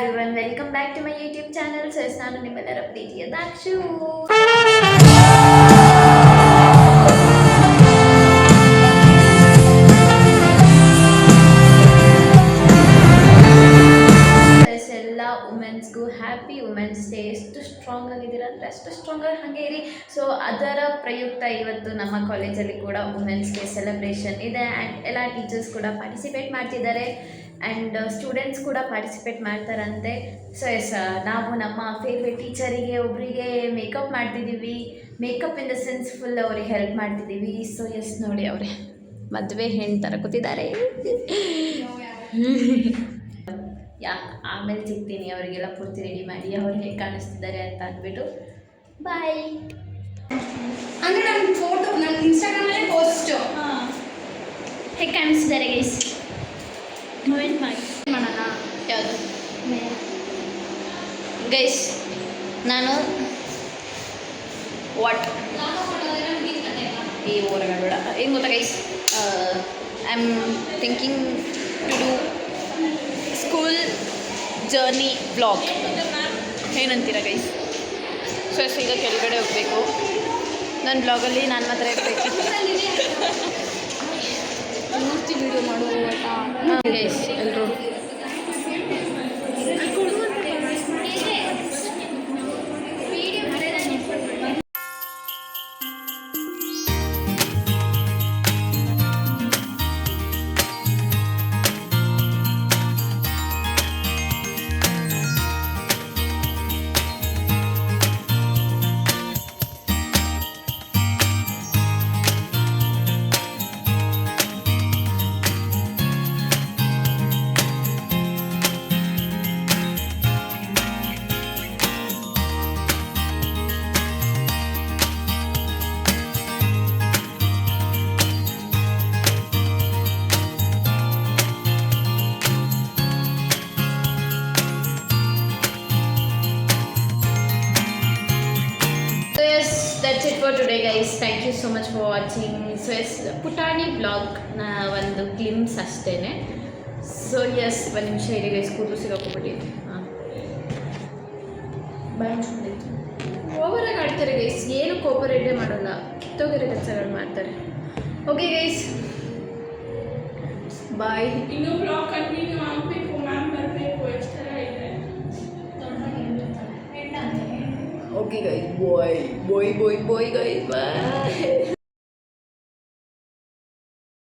Everyone, welcome back to my YouTube channel. So ನಾನು ನಿಮ್ಮೆಲ್ಲರ ಪ್ರೀತಿಯ ದಾಕ್ಷು. ಎಲ್ಲ ವುಮೆನ್ಸ್ಗೂ ಹ್ಯಾಪಿ ವುಮೆನ್ಸ್ ಡೇ. ಎಷ್ಟು ಸ್ಟ್ರಾಂಗ್ ಆಗಿದ್ದೀರಾ ಅಂದರೆ ಅಷ್ಟು ಸ್ಟ್ರಾಂಗ್ ಆಗಿ ಹಾಗೆ ಇರಿ. ಸೊ ಅದರ ಪ್ರಯುಕ್ತ ಇವತ್ತು ನಮ್ಮ ಕಾಲೇಜಲ್ಲಿ ಕೂಡ ವುಮೆನ್ಸ್ ಡೇ ಸೆಲೆಬ್ರೇಷನ್ ಇದೆ ಆ್ಯಂಡ್ ಎಲ್ಲ ಟೀಚರ್ಸ್ ಕೂಡ ಪಾರ್ಟಿಸಿಪೇಟ್ ಮಾಡ್ತಿದ್ದಾರೆ ಆ್ಯಂಡ್ ಸ್ಟೂಡೆಂಟ್ಸ್ ಕೂಡ ಪಾರ್ಟಿಸಿಪೇಟ್ ಮಾಡ್ತಾರಂತೆ. ಸೊ ಎಸ್, ನಾವು ನಮ್ಮ ಫೇವ್ರೆಟ್ ಟೀಚರಿಗೆ ಒಬ್ಬರಿಗೆ ಮೇಕಪ್ ಮಾಡ್ತಿದ್ದೀವಿ. Makeup in the sense full ಅವ್ರಿಗೆ ಹೆಲ್ಪ್ ಮಾಡ್ತಿದ್ದೀವಿ. ಸೊ ಎಸ್, ನೋಡಿ ಅವರೇ ಮದುವೆ ಹೆಣ್ಣು ಥರ ಕೂತಿದ್ದಾರೆ. ಆಮೇಲೆ ಸಿಗ್ತೀನಿ ಅವರಿಗೆಲ್ಲ ಪೂರ್ತಿ ರೆಡಿ ಮಾಡಿ ಅವ್ರು ಹೇಗೆ ಕಾಣಿಸ್ತಿದ್ದಾರೆ ಅಂತ ಅಂದ್ಬಿಟ್ಟು. ಬಾಯ್. ಅಂದರೆ ನನ್ನ ಫೋಟೋ ನನ್ನ ಇನ್ಸ್ಟಾಗ್ರಾಮಲ್ಲೇ ಪೋಸ್ಟು ಹೇಗೆ ಕಾಣಿಸ್ತಿದ್ದಾರೆ ಗೈಸ್? ಕಮೆಂಟ್ ಮಾಡಿ ಮಾಡೋಣ. ಯಾವುದು ಗೈಸ್? ನಾನು ವಾಟ್ ಈ ಊರಾಗ ಬೇಡ ಏನು ಗೊತ್ತಾ guys, I am thinking to do school journey blog. ಏನಂತೀರ ಗೈಸ್? ಸೊ ಈಗ ಕೆಳಗಡೆ ಹೋಗಬೇಕು. ನನ್ನ ಬ್ಲಾಗಲ್ಲಿ ನಾನು ಮಾತ್ರ ಇರಬೇಕು. ಮೂರ್ತಿ ವೀಡಿಯೋ ಮಾಡುವ ಗೈಸ್ ಎಲ್ಲರೂ that's it for today guys. Thank you so much for watching. So yes, ಪುಟಾಣಿ ಬ್ಲಾಗ್ನ ಒಂದು ಗ್ಲಿಮ್ಸ್ ಅಷ್ಟೇ. ಸೊ ಎಸ್, ಒಂದು ನಿಮಿಷ ಇದೆ ಗೈಸ್, ಕೂತು ಸಿಗಾಕೊಬಿಟ್ಟಿದೆ. ಹಾಂ, ಓವರಾಗಿ ಆಡ್ತಾರೆ ಗೈಸ್, ಏನು ಕೋಪರೇಟೇ ಮಾಡೋಲ್ಲ, ಕಿತ್ತೋಗಿರೋ ಕೆಲಸಗಳು ಮಾಡ್ತಾರೆ. ಓಕೆ ಗೈಸ್, ಬಾಯ್. ಇನ್ನೂ ಬ್ಲಾಗ್ ಕಂಟಿನ್ಯೂ ಆಗಬೇಕು, ಮ್ಯಾಮ್ ಬರಬೇಕು, ಎಷ್ಟೆಲ್ಲ ಇದೆ. Okay guys, boy guys, bye.